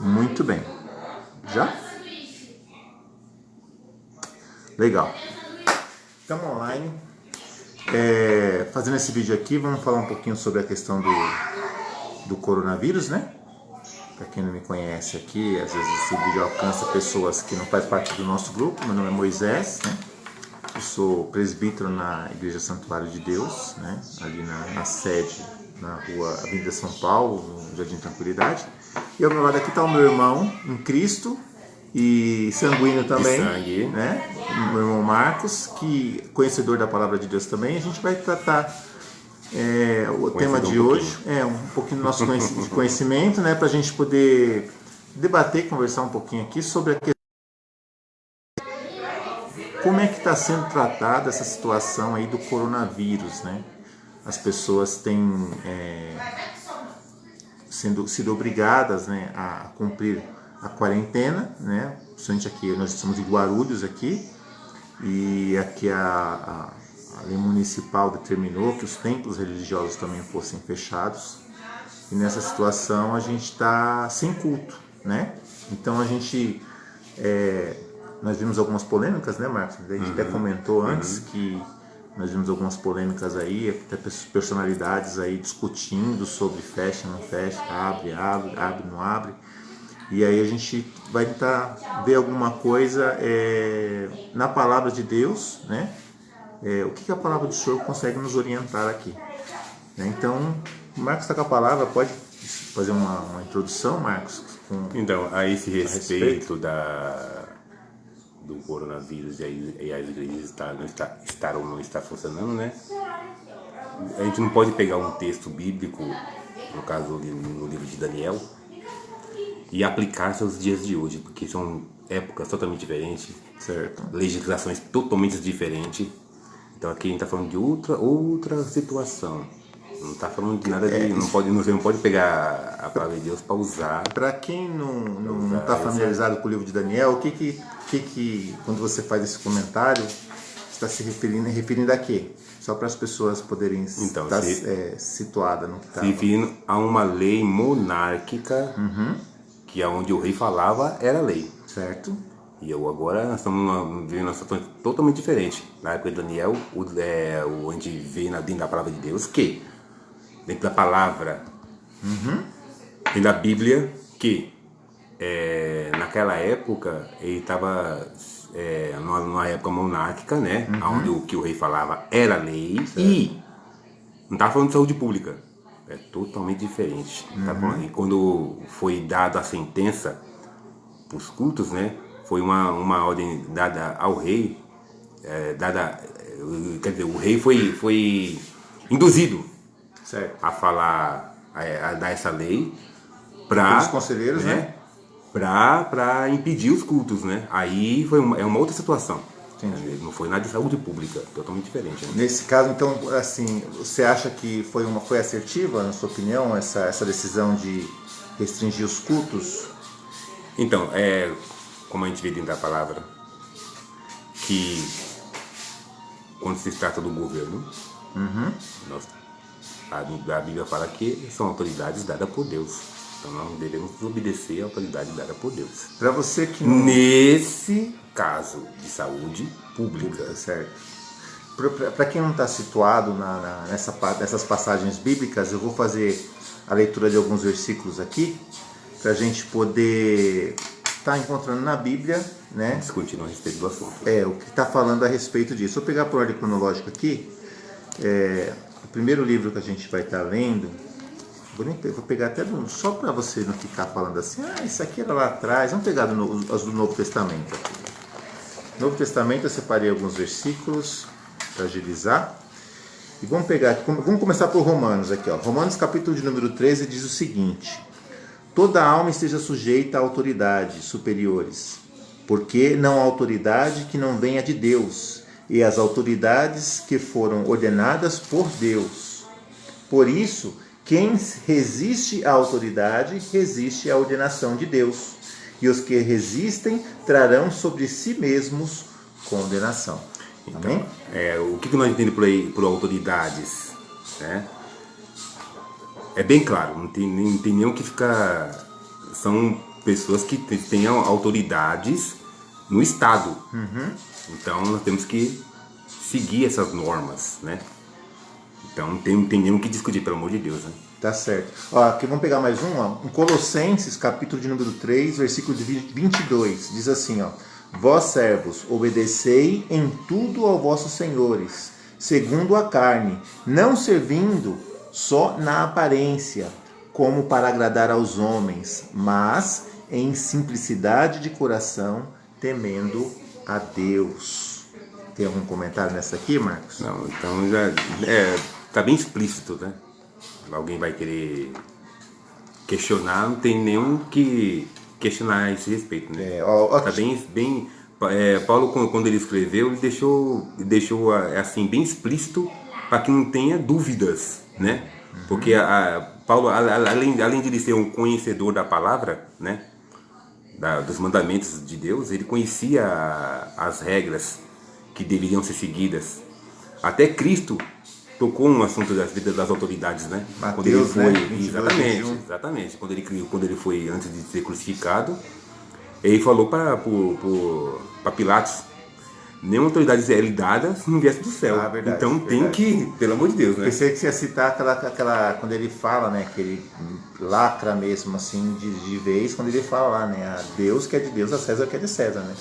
Muito bem. Já? Legal. Estamos online. Fazendo esse vídeo aqui, vamos falar um pouquinho sobre a questão do coronavírus, né? Para quem não me conhece aqui, às vezes esse vídeo alcança pessoas que não fazem parte do nosso grupo. Meu nome é Moisés, né? Eu sou presbítero na Igreja Santuário de Deus, né? Ali na sede, na rua Avenida São Paulo, no Jardim Tranquilidade. E ao meu lado aqui está o meu irmão em Cristo e sanguíneo também, né? Meu irmão Marcos, que conhecedor da Palavra de Deus também. A gente vai tratar o tema de hoje, um pouquinho do nosso conhecimento, né? Para a gente poder debater, conversar um pouquinho aqui sobre a questão. Como é que está sendo tratada essa situação aí do coronavírus, né? As pessoas têm sido obrigadas, né, a cumprir a quarentena, né? Principalmente aqui, nós estamos em Guarulhos aqui, e aqui a lei municipal determinou que os templos religiosos também fossem fechados. E nessa situação a gente está sem culto, né? Então a gente... nós vimos algumas polêmicas, né, Marcos? A gente até comentou antes que nós vimos algumas polêmicas aí, até personalidades aí discutindo sobre fecha, não fecha, abre, não abre. E aí a gente vai tentar ver alguma coisa na palavra de Deus, né? O que a palavra do Senhor consegue nos orientar aqui. Né? Então, o Marcos está com a palavra, pode fazer uma introdução, Marcos? Então, a esse respeito do coronavírus e as igrejas estar ou não estar funcionando, né? A gente não pode pegar um texto bíblico, no caso no livro de Daniel, e aplicar aos dias de hoje, porque são épocas totalmente diferentes, certo? Legislações totalmente diferentes. Então aqui a gente está falando de outra situação. Não está falando de nada de... Você não pode pegar a palavra de Deus para usar. Para quem não está familiarizado com o livro de Daniel, o que quando você faz esse comentário, está se referindo a quê? Só para as pessoas poderem estar situadas no que está. Se referindo a uma lei monárquica, que é onde o rei falava era lei. Certo. E agora nós estamos vivendo uma situação totalmente diferente. Na época de Daniel, a gente vê dentro da palavra de Deus que, dentro da palavra, dentro da Bíblia, que naquela época ele estava numa época monárquica, né? Onde o que o rei falava era lei, certo. E não estava falando de saúde pública. É totalmente diferente. Tá bom? E quando foi dada a sentença para os cultos, né? Foi uma ordem dada ao rei, quer dizer, o rei foi induzido, certo, a falar, a dar essa lei para os conselheiros, né? Para impedir os cultos, né? Aí é uma outra situação. Entendi. Não foi nada de saúde pública, totalmente diferente. Né? Nesse caso, então, assim, você acha que foi assertiva, na sua opinião, essa decisão de restringir os cultos? Então, como a gente vê dentro da palavra, que quando se trata do governo, a Bíblia fala que são autoridades dadas por Deus. Então nós devemos obedecer à autoridade dada por Deus. Para você que não... Nesse caso de saúde pública. Certo. Para quem não está situado nessas passagens bíblicas, eu vou fazer a leitura de alguns versículos aqui, para a gente poder estar encontrando na Bíblia, né? Discutindo a respeito do assunto. O que está falando a respeito disso. Vou pegar por ordem cronológica aqui. O primeiro livro que a gente vai estar lendo, vou pegar até só para você não ficar falando assim, isso aqui era lá atrás. Vamos pegar as do Novo Testamento aqui. No Novo Testamento eu separei alguns versículos para agilizar. E vamos pegar aqui, vamos começar por Romanos aqui, ó. Romanos capítulo de número 13 diz o seguinte: toda alma esteja sujeita a autoridades superiores, porque não há autoridade que não venha de Deus, e as autoridades que foram ordenadas por Deus. Por isso, quem resiste à autoridade, resiste à ordenação de Deus. E os que resistem trarão sobre si mesmos condenação. Então, amém? O que nós entendemos por autoridades, né? É bem claro, não tem nenhum que ficar... São pessoas que tenham autoridades no Estado. Então nós temos que seguir essas normas, né? Então não tem nem o que discutir, pelo amor de Deus, né? Tá certo. Ó, aqui vamos pegar mais um, ó. Em Colossenses, capítulo de número 3, versículo de 22, diz assim, ó: Vós, servos, obedecei em tudo aos vossos senhores, segundo a carne, não servindo só na aparência, como para agradar aos homens, mas em simplicidade de coração, temendo a Deus. Tem algum comentário nessa aqui, Marcos? Não, então já tá bem explícito, né? Alguém vai querer questionar, não tem nenhum que questionar a esse respeito, né? Tá bem Paulo, quando ele escreveu, ele deixou assim bem explícito para que não tenha dúvidas, né? Porque Paulo, além de ele ser um conhecedor da palavra, né, dos mandamentos de Deus, ele conhecia as regras que deveriam ser seguidas. Até Cristo tocou no assunto das vidas das autoridades, né? Mateus, quando ele foi, né? 22, exatamente. Quando ele foi, antes de ser crucificado, ele falou para Pilatos: nenhuma autoridade é lhe dada se não viesse do céu. Verdade, então tem que, pelo amor de Deus, né? Pensei que você ia citar aquela quando ele fala, né, que ele lacra mesmo assim de vez, quando ele fala lá, né, a Deus que é de Deus, a César que é de César, né?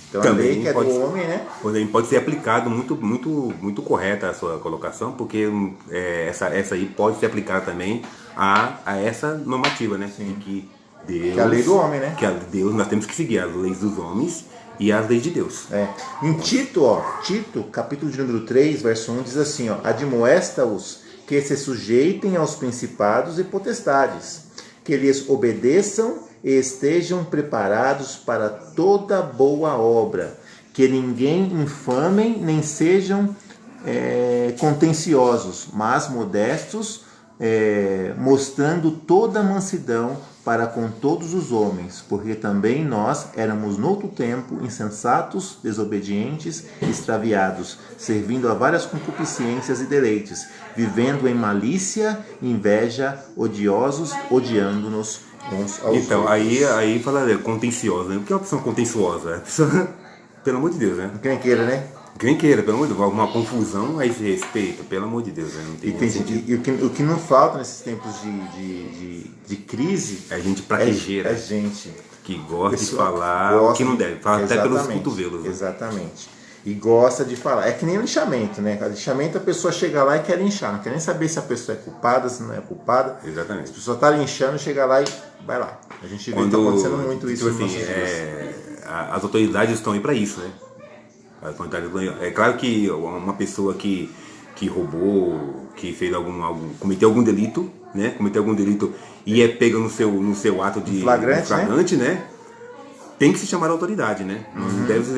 Então também a lei que é do homem, né? Também pode ser aplicado muito correta a sua colocação, porque essa aí pode ser aplicada também a essa normativa, né? Sim. Que Deus, que é a lei do homem, né? Que a Deus, nós temos que seguir as leis dos homens e as leis de Deus. Em Tito, capítulo de número 3, verso 1, diz assim, ó: admoesta-os que se sujeitem aos principados e potestades, que lhes obedeçam e estejam preparados para toda boa obra, que ninguém infamem, nem sejam contenciosos, mas modestos, mostrando toda a mansidão para com todos os homens, porque também nós éramos noutro tempo insensatos, desobedientes, extraviados, servindo a várias concupiscências e deleites, vivendo em malícia, inveja, odiosos, odiando-nos uns aos então, outros. aí fala contenciosa, né? O que é uma pessoa contenciosa? É uma pessoa, pelo amor de Deus, né? Quem queira, né? Quem queira, pelo amor de Deus, alguma confusão a esse respeito, pelo amor de Deus, né? Não tem E o que não falta nesses tempos de crise é gente praquejeira. É gente que gosta de falar o que não deve, fala até pelos cotovelos. Né? Exatamente. E gosta de falar. É que nem o linchamento, né? O linchamento, a pessoa chega lá e quer linchar, não quer nem saber se a pessoa é culpada, se não é culpada. Exatamente. A pessoa está linchando, chega lá e vai lá. A gente vê que está acontecendo muito isso nos nossos dias. As autoridades estão aí para isso, né? É claro que uma pessoa que roubou, que fez cometeu algum delito, né? Cometeu algum delito e é pega no seu ato de flagrante, né? Tem que se chamar a autoridade, né? Não deve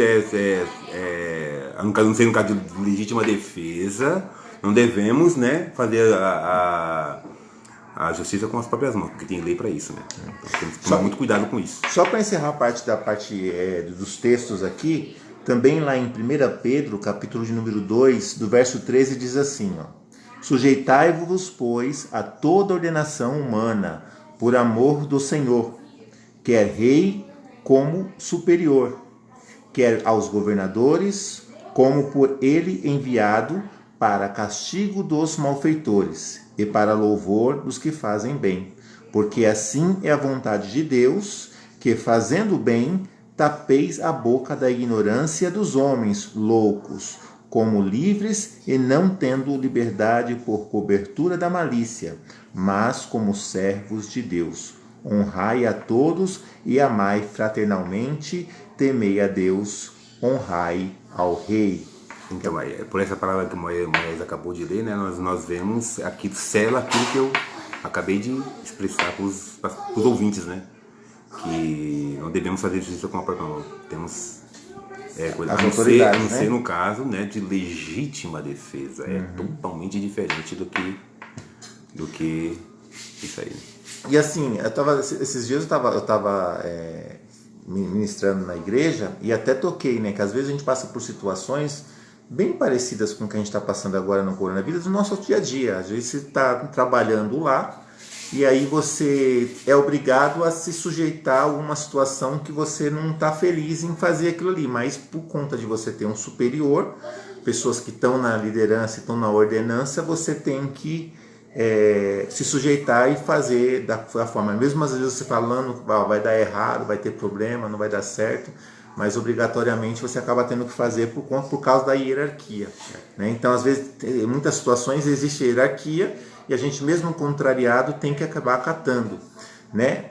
não ser um caso de legítima defesa, não devemos, né, fazer a justiça com as próprias mãos, porque tem lei para isso, né? Então, temos que tomar muito cuidado com isso. Só para encerrar a parte dos textos aqui, também lá em 1 Pedro, capítulo de número 2, do verso 13, diz assim, ó: sujeitai-vos, pois, a toda ordenação humana, por amor do Senhor, quer rei como superior, quer aos governadores, como por ele enviado para castigo dos malfeitores e para louvor dos que fazem bem, porque assim é a vontade de Deus, que fazendo bem, tapeis a boca da ignorância dos homens loucos, como livres e não tendo liberdade por cobertura da malícia, mas como servos de Deus. Honrai a todos e amai fraternalmente, temei a Deus, honrai ao Rei. Então, por essa palavra que o Moisés acabou de ler, né, nós vemos aqui, sela aquilo que eu acabei de expressar para os ouvintes, né? Que não devemos fazer justiça com a própria mão. Temos a não ser no caso, né, de legítima defesa. É totalmente diferente do que isso aí. E assim, esses dias eu estava ministrando na igreja e até toquei, né, que às vezes a gente passa por situações bem parecidas com o que a gente está passando agora no coronavírus, no nosso dia a dia. Às vezes você está trabalhando lá e aí você é obrigado a se sujeitar a uma situação que você não está feliz em fazer aquilo ali, mas por conta de você ter um superior, pessoas que estão na liderança, estão na ordenança, você tem que se sujeitar e fazer da forma. Mesmo às vezes você falando, vai dar errado, vai ter problema, não vai dar certo, mas obrigatoriamente você acaba tendo que fazer por causa da hierarquia, né? Então, às vezes, em muitas situações existe hierarquia e a gente, mesmo contrariado, tem que acabar acatando, né?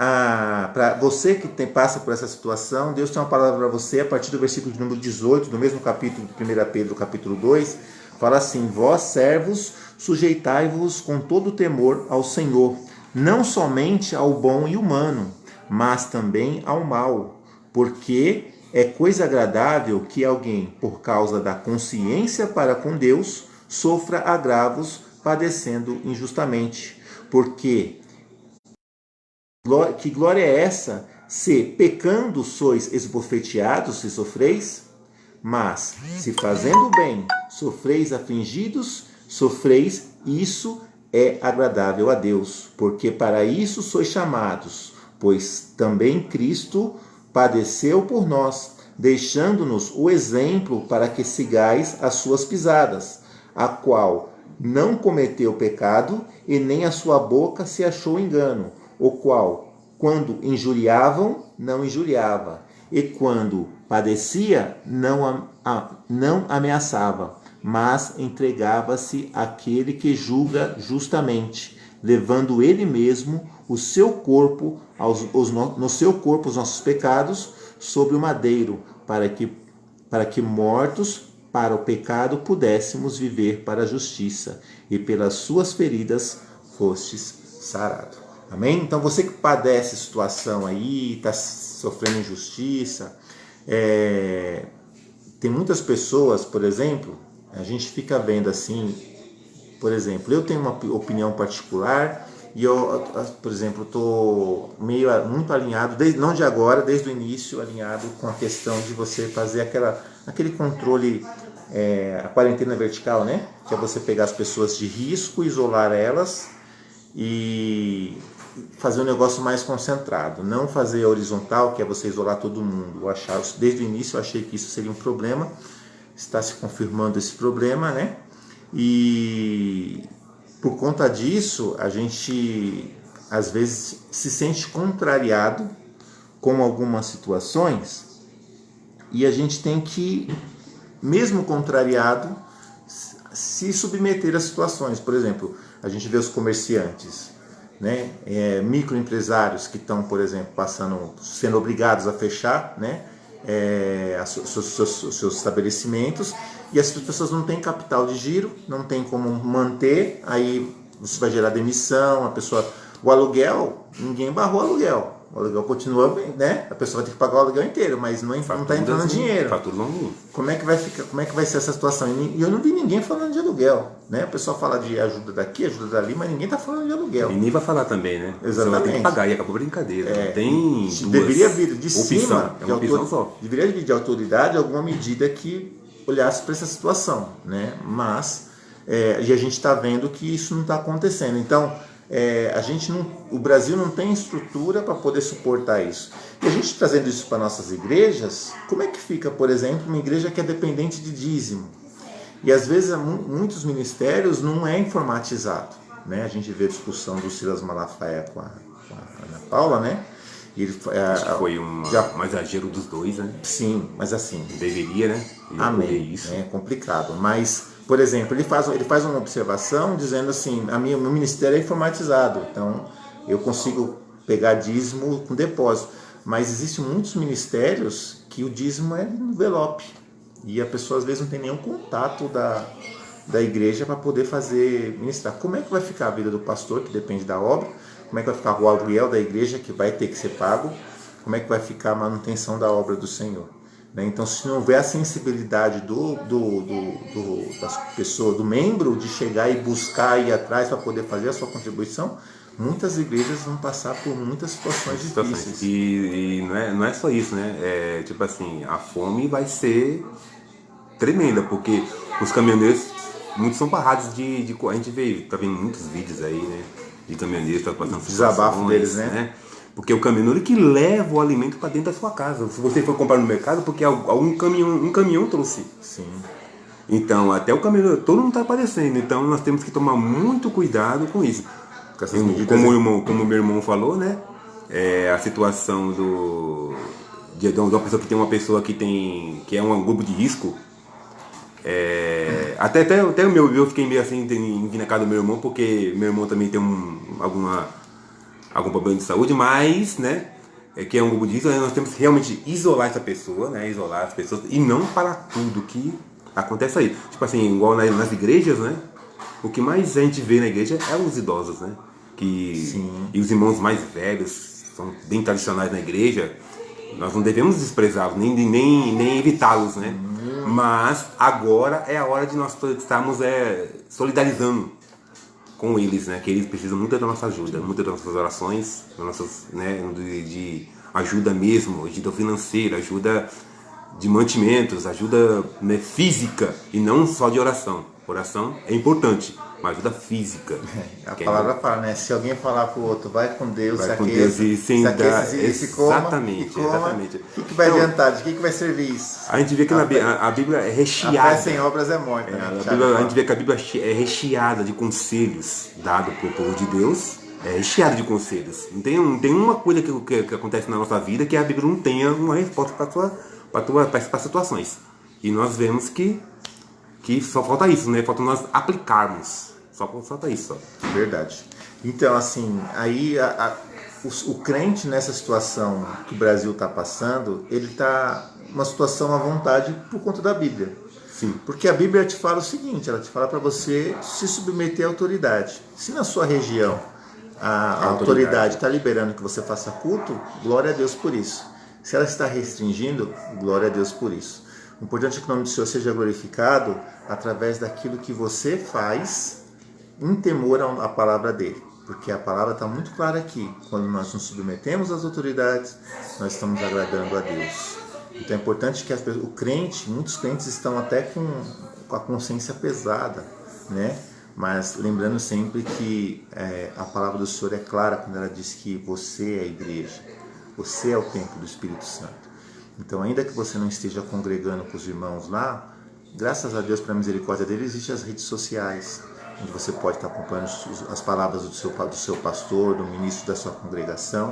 Para você que passa por essa situação, Deus tem uma palavra para você a partir do versículo de número 18, do mesmo capítulo de 1 Pedro, capítulo 2, fala assim: vós, servos, sujeitai-vos com todo temor ao Senhor, não somente ao bom e humano, mas também ao mal, porque é coisa agradável que alguém, por causa da consciência para com Deus, sofra agravos, padecendo injustamente. Porque que glória é essa, se pecando sois esbofeteados, se sofreis? Mas, se fazendo bem sofreis afligidos, sofreis, isso é agradável a Deus, porque para isso sois chamados, pois também Cristo padeceu por nós, deixando-nos o exemplo para que sigais as suas pisadas, a qual não cometeu pecado e nem a sua boca se achou engano, o qual, quando injuriavam, não injuriava, e quando padecia, não ameaçava, mas entregava-se àquele que julga justamente, levando ele mesmo o seu corpo no seu corpo os nossos pecados sobre o madeiro, para que mortos para o pecado pudéssemos viver para a justiça, e pelas suas feridas fostes sarado. Amém? Então você que padece situação aí, está sofrendo injustiça, tem muitas pessoas, por exemplo, a gente fica vendo assim, por exemplo, eu tenho uma opinião particular e eu, por exemplo, estou muito alinhado, não de agora, desde o início, alinhado com a questão de você fazer aquele controle, a quarentena vertical, né? Que é você pegar as pessoas de risco, isolar elas e fazer um negócio mais concentrado, não fazer horizontal, que é você isolar todo mundo. Desde o início eu achei que isso seria um problema, está se confirmando esse problema, né? E por conta disso, a gente às vezes se sente contrariado com algumas situações e a gente tem que, mesmo contrariado, se submeter a situações. Por exemplo, a gente vê os comerciantes, né? Microempresários que estão, por exemplo, sendo obrigados a fechar, né? Seus estabelecimentos, e as pessoas não têm capital de giro, não tem como manter, aí você vai gerar demissão, o aluguel, ninguém barrou o aluguel continua, né? A pessoa vai ter que pagar o aluguel inteiro, mas não está entrando dinheiro. Como é que vai ficar? Como é que vai ser essa situação? E eu não vi ninguém falando de aluguel, né? O pessoal fala de ajuda daqui, ajuda dali, mas ninguém está falando de aluguel. E nem vai falar também, né? Exatamente. Você vai ter que pagar, e acabou a brincadeira. Não tem deveria vir de opção, cima, é uma opção só. Deveria vir de autoridade alguma medida que olhasse para essa situação, né? Mas e a gente está vendo que isso não está acontecendo. Então, o Brasil não tem estrutura para poder suportar isso. E a gente trazendo isso para nossas igrejas, como é que fica, por exemplo, uma igreja que é dependente de dízimo? E às vezes muitos ministérios não é informatizado, né? A gente vê a discussão do Silas Malafaia com a Ana Paula, né? Acho que foi um exagero dos dois, né? Sim, mas assim... Deveria, né? Amém. Isso. É complicado, mas... Por exemplo, ele faz uma observação dizendo assim: meu ministério é informatizado, então eu consigo pegar dízimo com depósito. Mas existem muitos ministérios que o dízimo é no envelope. E a pessoa às vezes não tem nenhum contato da igreja para poder ministrar. Como é que vai ficar a vida do pastor, que depende da obra? Como é que vai ficar o aluguel da igreja, que vai ter que ser pago? Como é que vai ficar a manutenção da obra do Senhor? Então, se não houver a sensibilidade das pessoas, do membro, de chegar e buscar, ir atrás para poder fazer a sua contribuição, muitas igrejas vão passar por muitas situações difíceis. E não é só isso, né? Tipo assim, a fome vai ser tremenda, porque os caminhoneiros, muitos são barrados a gente tá vendo muitos vídeos aí, né? de caminhoneiros está passando desabafo situações, deles, né? Porque é o caminhoneiro que leva o alimento para dentro da sua casa. Se você for comprar no mercado, porque um caminhão trouxe. Sim. Então, até o caminhoneiro, todo mundo está aparecendo. Então, nós temos que tomar muito cuidado com isso. Com essas medidas, Como meu irmão falou, né? A situação de uma pessoa que tem uma pessoa que é um grupo de risco. Até eu fiquei meio assim em vir na casa do meu irmão, porque meu irmão também tem algum problema de saúde, mas, né, que é um grupo de risco, nós temos que realmente isolar essa pessoa, né, isolar as pessoas e não para tudo que acontece aí. Tipo assim, igual nas igrejas, né, o que mais a gente vê na igreja é os idosos, né, e os irmãos mais velhos, são bem tradicionais na igreja, nós não devemos desprezá-los, nem evitá-los, né, mas agora é a hora de nós estarmos solidarizando com eles, né? Que eles precisam muito da nossa ajuda, muito das nossas orações, né? de ajuda mesmo, ajuda financeira, ajuda de mantimentos, ajuda, né, física e não só de oração. Oração é importante, mas ajuda física. A palavra fala, né? Se alguém falar pro outro, vai com Deus, vai com Deus e sem dar. Exatamente. O que vai adiantar? De que vai servir isso? A gente vê que a Bíblia é recheada. A fé sem obras é morta. Né? A gente vê que a Bíblia é recheada de conselhos dados para o povo de Deus. É recheada de conselhos. Não tem uma coisa que acontece na nossa vida que a Bíblia não tenha uma resposta para as situações. E nós vemos que só falta isso, né? Falta nós aplicarmos. Só falta isso. Só. Verdade. Então, assim, aí o crente nessa situação que o Brasil está passando, ele está uma situação à vontade por conta da Bíblia. Sim. Porque a Bíblia te fala o seguinte, ela te fala para você se submeter à autoridade. Se na sua região a autoridade está liberando que você faça culto, glória a Deus por isso. Se ela está restringindo, glória a Deus por isso. O importante é que o nome do Senhor seja glorificado através daquilo que você faz em temor à palavra dele. Porque a palavra está muito clara aqui. Quando nós nos submetemos às autoridades, nós estamos agradando a Deus. Então é importante que muitos crentes estão até com a consciência pesada, né? Mas lembrando sempre que a palavra do Senhor é clara quando ela diz que você é a igreja, você é o templo do Espírito Santo. Então, ainda que você não esteja congregando com os irmãos lá, graças a Deus, pela misericórdia dele, existem as redes sociais, onde você pode estar acompanhando as palavras do seu pastor, do ministro da sua congregação,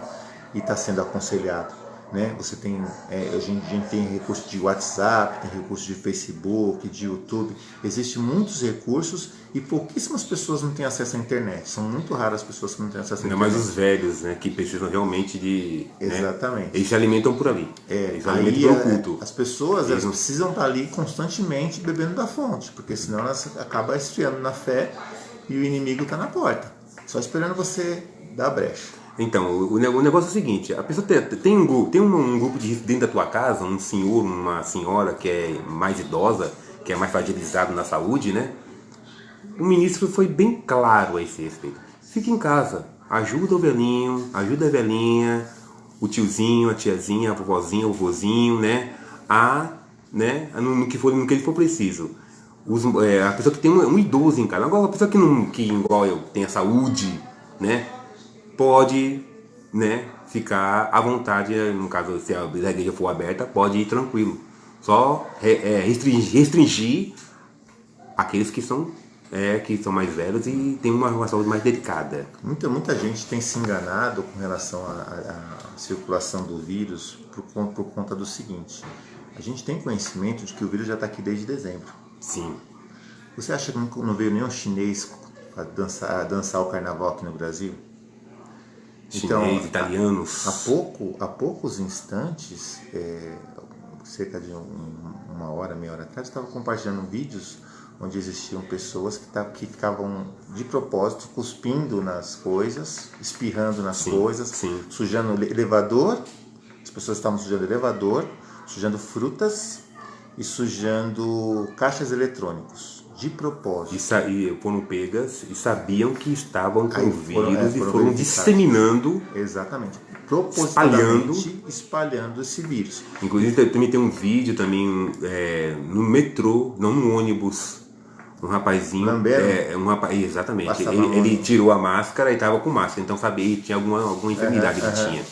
e está sendo aconselhado. Né? Você tem, a gente tem recurso de WhatsApp, tem recurso de Facebook, de YouTube. Existem muitos recursos e pouquíssimas pessoas não têm acesso à internet. São muito raras as pessoas que não têm acesso à internet. Ainda mais os velhos, né, que precisam realmente de... Exatamente. Né? Eles se alimentam por ali. Eles se alimentam pelo culto. As pessoas elas precisam estar ali constantemente bebendo da fonte, porque senão elas acabam esfriando na fé e o inimigo está na porta, só esperando você dar brecha. Então, o negócio é o seguinte, a pessoa tem um grupo de risco dentro da tua casa, um senhor, uma senhora que é mais idosa, que é mais fragilizado na saúde, né? O ministro foi bem claro a esse respeito. Fique em casa, ajuda o velhinho, ajuda a velhinha, o tiozinho, a tiazinha, a vovozinha, o vozinho, né? No que ele for preciso. A pessoa que tem um idoso em casa, agora a pessoa que igual eu, tem a saúde, né? Pode, né, ficar à vontade, no caso, se a igreja for aberta, pode ir tranquilo. Só restringir aqueles que são mais velhos e têm uma saúde mais delicada. Muita gente tem se enganado com relação à circulação do vírus por conta do seguinte. A gente tem conhecimento de que o vírus já está aqui desde dezembro. Sim. Você acha que não veio nenhum chinês para dançar o carnaval aqui no Brasil? Chinês, italianos. Há poucos instantes, cerca de uma hora, meia hora atrás, eu estava compartilhando vídeos onde existiam pessoas que ficavam de propósito cuspindo nas coisas, espirrando nas coisas, sujando o elevador. As pessoas estavam sujando o elevador, sujando frutas e sujando caixas eletrônicos. De propósito. E foram pegas e sabiam que estavam com vírus e foram disseminando. Exatamente. Propositalmente espalhando esse vírus. Inclusive também tem um vídeo também no metrô, não no ônibus, Um rapazinho, Lambendo? um rapaz, exatamente. Passava a mão. Ele tirou a máscara e tava com máscara, então sabia que tinha alguma enfermidade que tinha.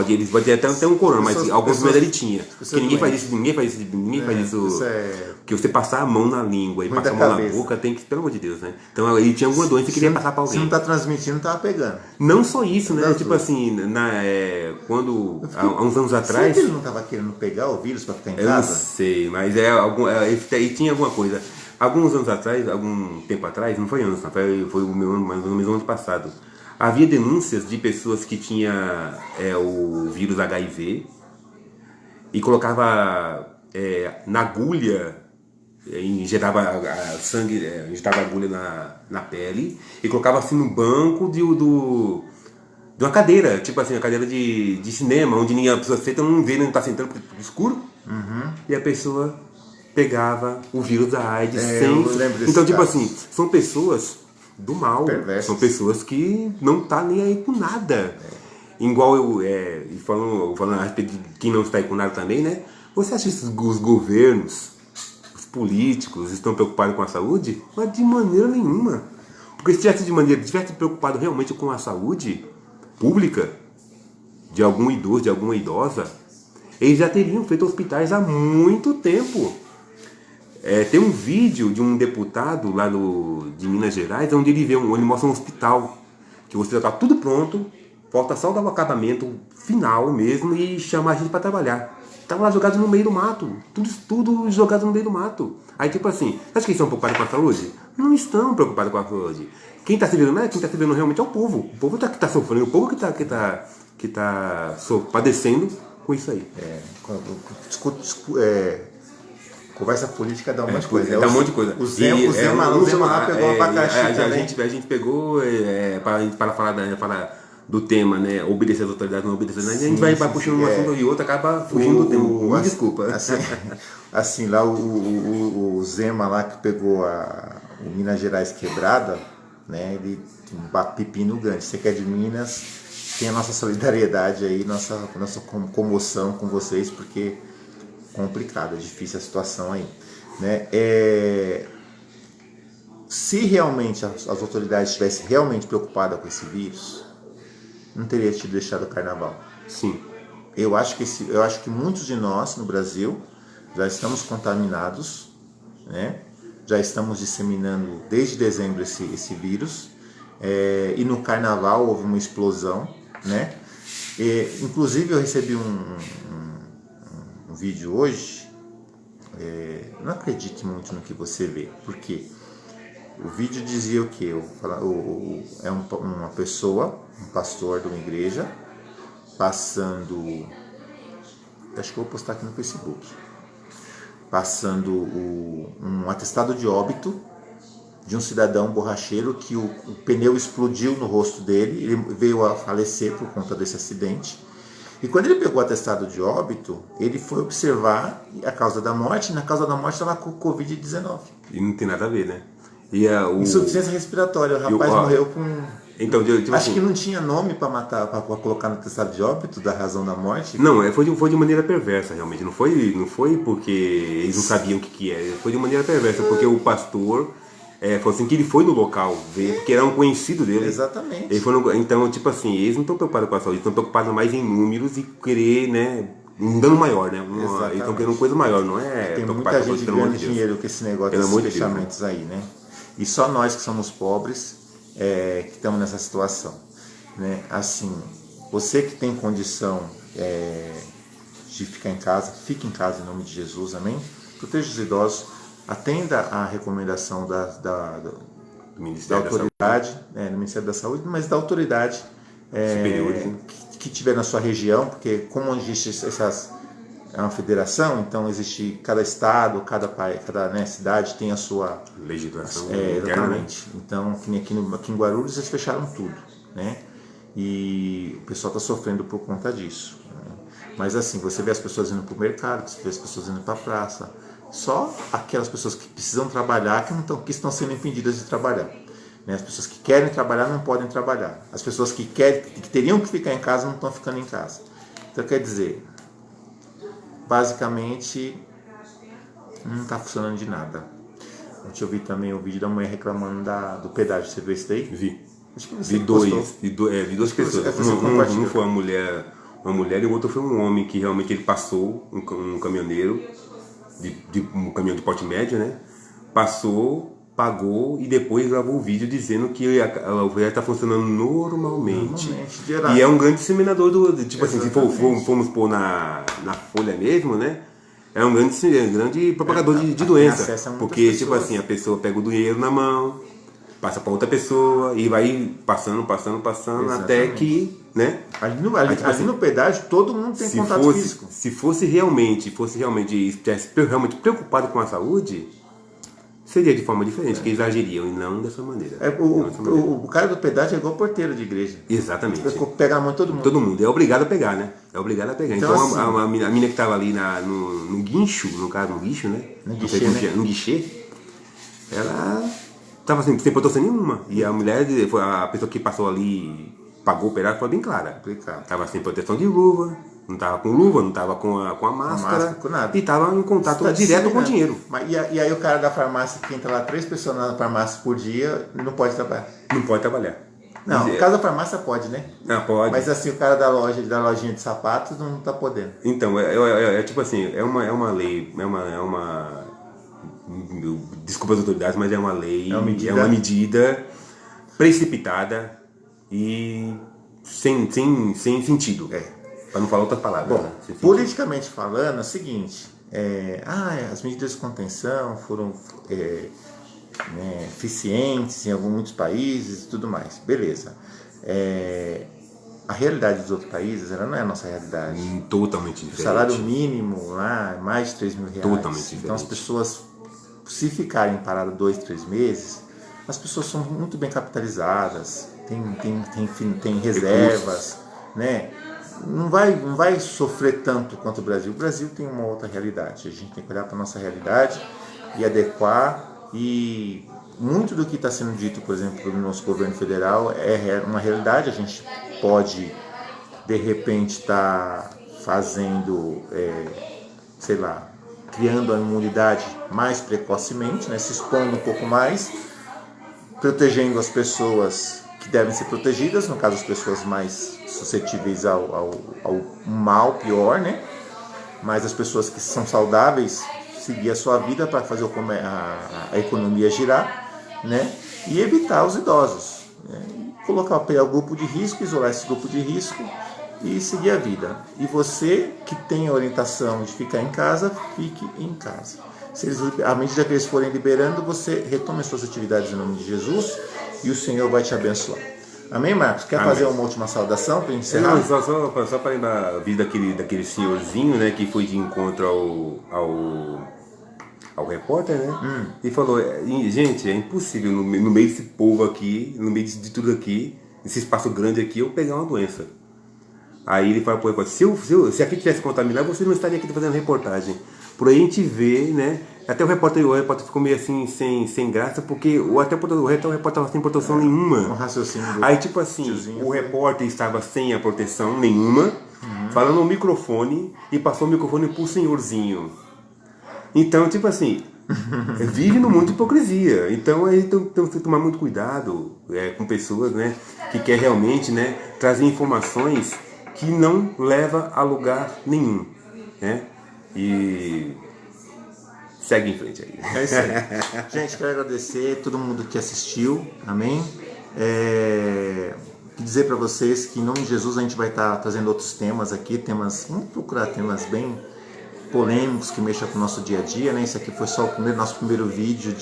Ele pode ter até um corona, mas alguma enfermidade ele tinha. Porque ninguém faz isso, ninguém faz isso. Isso é Que você passar a mão na língua e ruim passar da a mão na cabeça. boca, tem que, pelo amor de Deus, né? Então ele tinha alguma doença que queria passar pra Se alguém. não tá transmitindo, tava pegando. Não só isso, né? Das Tipo duas. assim, quando há uns anos Será atrás. que ele não tava querendo pegar o vírus pra ficar em Eu não casa? sei, mas ele tinha alguma coisa. Alguns anos atrás, algum tempo atrás, não foi anos, não, foi o meu ano, mais ou menos o ano passado. Havia denúncias de pessoas que tinham o vírus HIV e colocava na agulha, injetava sangue, injetava agulha na pele e colocava assim no banco de uma cadeira, tipo assim, uma cadeira de cinema, onde a pessoa senta, não vê, não está sentando pro escuro, e a pessoa pegava o vírus da AIDS sem. Eu lembro desse Então, tipo caso. assim, são pessoas do mal, Perversas. são pessoas que não tá nem aí com nada. Igual e falando a respeito de quem não está aí com nada também, né? Você acha que os governos, os políticos estão preocupados com a saúde? Mas de maneira nenhuma. Porque se tivesse preocupado realmente com a saúde pública de algum idoso, de alguma idosa, eles já teriam feito hospitais há muito tempo. Tem um vídeo de um deputado lá de Minas Gerais, onde ele mostra um hospital, que você já está tudo pronto, falta só dar o acabamento final mesmo e chama a gente para trabalhar. Estava lá jogado no meio do mato, tudo jogado no meio do mato. Aí tipo assim, você acha que eles estão preocupados com a saúde? Não estão preocupados com a saúde. Quem está se vendo, quem está se vendo realmente é o povo. O povo que está sofrendo, o povo que está padecendo com isso aí. Conversa política dá um monte de coisa. Dá um monte de coisa. O Zema lá pegou um abacaxi também. A gente pegou para falar do tema, né? Obedecer às autoridades, não obedecer. A gente vai puxando um assunto e outro, acaba fugindo do tema. Me desculpa. Assim, lá o Zema lá que pegou o Minas Gerais quebrada, né? Ele tem um pepino grande. Você que é de Minas, tem a nossa solidariedade aí, nossa comoção com vocês, porque complicado, é difícil a situação aí, né? Se realmente as autoridades estivessem realmente preocupadas com esse vírus, não teria tido deixado o carnaval. Sim. Eu acho que muitos de nós no Brasil já estamos contaminados, né? Já estamos disseminando desde dezembro esse vírus, e no carnaval houve uma explosão, né? Inclusive eu recebi um vídeo hoje. Não acredite muito no que você vê, porque o vídeo dizia o que? Uma pessoa, um pastor de uma igreja, passando, acho que eu vou postar aqui no Facebook, passando um atestado de óbito de um cidadão borracheiro que o pneu explodiu no rosto dele, ele veio a falecer por conta desse acidente. E quando ele pegou o atestado de óbito, ele foi observar a causa da morte, e na causa da morte estava com Covid-19. E não tem nada a ver, né? Insuficiência respiratória, o rapaz morreu com... Então, tipo acho assim, que não tinha nome para matar, para colocar no atestado de óbito da razão da morte. Não, foi de maneira perversa, realmente. Não foi porque eles não sabiam o que é. Foi de maneira perversa, porque o pastor falou assim que ele foi no local ver, porque era um conhecido dele. Exatamente. Então, tipo assim, eles não estão preocupados com a saúde, estão preocupados mais em números e querer, né, um dano maior, né? Eles estão querendo coisa maior, não é? Tem muita gente ganhando dinheiro com esse negócio desses fechamentos aí, né? E só nós que somos pobres que estamos nessa situação, né? Assim, você que tem condição de ficar em casa, fique em casa em nome de Jesus, amém? Proteja os idosos, atenda a recomendação da autoridade, do Ministério da Saúde, mas da autoridade que tiver na sua região, porque como existe é uma federação, então existe cada estado, cada cidade tem a sua legislação. Exatamente. Então, aqui em Guarulhos eles fecharam tudo, né? E o pessoal está sofrendo por conta disso, né? Mas assim, você vê as pessoas indo para o mercado, você vê as pessoas indo para a praça, só aquelas pessoas que precisam trabalhar que estão sendo impedidas de trabalhar, né? As pessoas que querem trabalhar não podem trabalhar, as pessoas que teriam que ficar em casa não estão ficando em casa. Então, quer dizer, basicamente não está funcionando de nada. Ontem eu vi também o vídeo da mulher reclamando do pedágio. Você viu esse daí? Vi. Acho que você Vi postou. vi duas pessoas. Um foi uma mulher e o outro foi um homem que realmente ele passou, um caminhoneiro, um caminhão de porte médio, né? Passou, pagou e depois gravou o vídeo dizendo que a ovelha está funcionando normalmente. E é um grande disseminador tipo assim, se formos pôr na folha mesmo, né? É um grande propagador de doença. Porque, tipo assim, a pessoa pega o dinheiro na mão, passa para outra pessoa e vai passando, até que, né? Ali no pedágio todo mundo tem contato físico. Se fosse realmente estivesse realmente preocupado com a saúde, seria de forma diferente, que eles agiriam e não dessa maneira. O cara do pedágio é igual porteiro de igreja. Exatamente. Pega a mão de todo mundo. Todo mundo. É obrigado a pegar, né? É obrigado a pegar. Então assim, a mina que estava ali no guincho, no guincho, né? No guichê, ela estava assim, sem proteção nenhuma. E a mulher, a pessoa que passou ali, pagou o pedágio, foi bem clara. Estava sem proteção de luva, não estava com luva, não estava com a máscara, com nada. E estava em contato direto com o dinheiro. E aí o cara da farmácia que entra lá 3 pessoas na farmácia por dia não pode trabalhar. Não pode trabalhar. Não, no caso da farmácia pode, né? Pode. Mas assim, o cara da lojinha de sapatos não tá podendo. Então, tipo assim, é uma lei, desculpa as autoridades, mas é uma lei, é uma medida precipitada e sem sentido. Para não falar outras palavras. Bom, né? Politicamente falando, é o seguinte, as medidas de contenção foram eficientes em muitos países e tudo mais. Beleza. A realidade dos outros países, ela não é a nossa realidade. Totalmente diferente. O salário mínimo lá é mais de 3 mil reais. Totalmente diferente. Então as pessoas, se ficarem paradas 2, 3 meses, as pessoas são muito bem capitalizadas, tem reservas, né? Não vai sofrer tanto quanto o Brasil. O Brasil tem uma outra realidade. A gente tem que olhar para a nossa realidade e adequar. E muito do que está sendo dito, por exemplo, no nosso governo federal é uma realidade. A gente pode, de repente, estar fazendo, criando a imunidade mais precocemente, né? Se expondo um pouco mais, protegendo as pessoas que devem ser protegidas, no caso as pessoas mais suscetíveis ao mal pior, né? Mas as pessoas que são saudáveis, seguir a sua vida para fazer a economia girar, né? E evitar os idosos, né? Colocar o grupo de risco, isolar esse grupo de risco e seguir a vida. E você que tem a orientação de ficar em casa, fique em casa. À medida que eles forem liberando, você retome as suas atividades em nome de Jesus e o Senhor vai te abençoar. Amém, Marcos? Quer fazer uma última saudação para encerrar? Só para lembrar a vida daquele senhorzinho, né, que foi de encontro ao repórter, né? E falou, gente, é impossível no meio desse povo aqui, no meio de tudo aqui, esse espaço grande aqui, eu pegar uma doença. Aí ele fala pro repórter, se aqui tivesse contaminado, você não estaria aqui fazendo reportagem. Por aí a gente vê, né? Até o repórter ficou meio assim, sem graça, porque o repórter estava sem proteção nenhuma. Um raciocínio aí, tipo assim, o repórter estava sem a proteção nenhuma, falando no microfone, e passou o microfone pro senhorzinho. Então, tipo assim, vive no mundo de hipocrisia. Então, aí temos que tomar muito cuidado com pessoas, né, que quer realmente, né, trazer informações que não leva a lugar nenhum, né? E segue em frente aí. É isso aí. Gente, quero agradecer a todo mundo que assistiu. Amém? Dizer para vocês que em nome de Jesus a gente vai estar trazendo outros temas aqui. Vamos procurar temas bem polêmicos que mexam com o nosso dia a dia, né? Esse aqui foi só nosso primeiro vídeo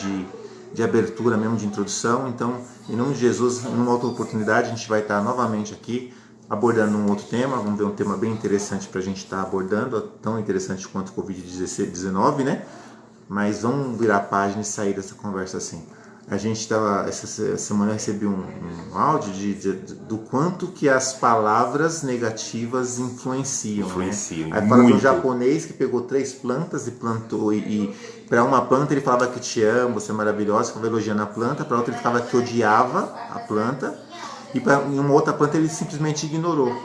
de abertura mesmo, de introdução. Então, em nome de Jesus, numa outra oportunidade a gente vai estar novamente aqui abordando um outro tema. Vamos ver um tema bem interessante para a gente estar abordando, tão interessante quanto o Covid-19, né? Mas vamos virar a página e sair dessa conversa assim. A gente estava, essa semana eu recebi um áudio do quanto que as palavras negativas influenciam, né? Aí fala de um japonês que pegou 3 plantas e plantou, e para uma planta ele falava que te amo, você é maravilhosa, ficava elogiando a planta, para outra ele falava que odiava a planta, e para uma outra planta ele simplesmente ignorou.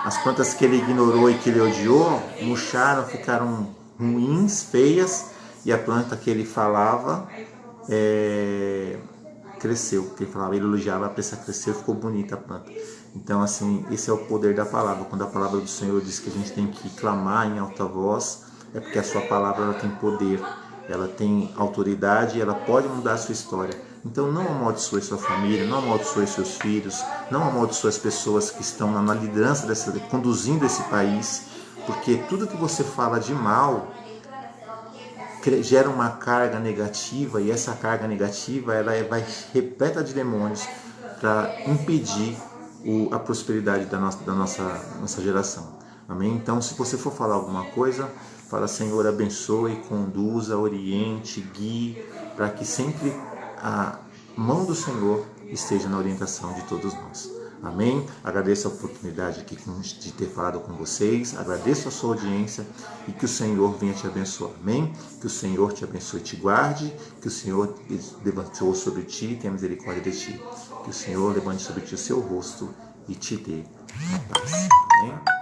As plantas que ele ignorou e que ele odiou murcharam, ficaram ruins, feias, e a planta que ele falava cresceu, porque ele falava, ele elogiava, a pressa cresceu e ficou bonita a planta. Então, assim, esse é o poder da palavra. Quando a palavra do Senhor diz que a gente tem que clamar em alta voz, é porque a sua palavra ela tem poder, ela tem autoridade e ela pode mudar a sua história. Então não amaldiçoe sua família, não amaldiçoe seus filhos, não amaldiçoe as pessoas que estão na liderança, conduzindo esse país, porque tudo que você fala de mal gera uma carga negativa, e essa carga negativa ela vai repleta de demônios para impedir a prosperidade da nossa geração. Amém? Então, se você for falar alguma coisa, fala, Senhor, abençoe, conduza, oriente, guie, para que sempre a mão do Senhor esteja na orientação de todos nós. Amém? Agradeço a oportunidade aqui de ter falado com vocês, agradeço a sua audiência e que o Senhor venha te abençoar. Amém? Que o Senhor te abençoe e te guarde, que o Senhor levantou sobre ti e tenha misericórdia de ti. Que o Senhor levante sobre ti o seu rosto e te dê a paz. Amém?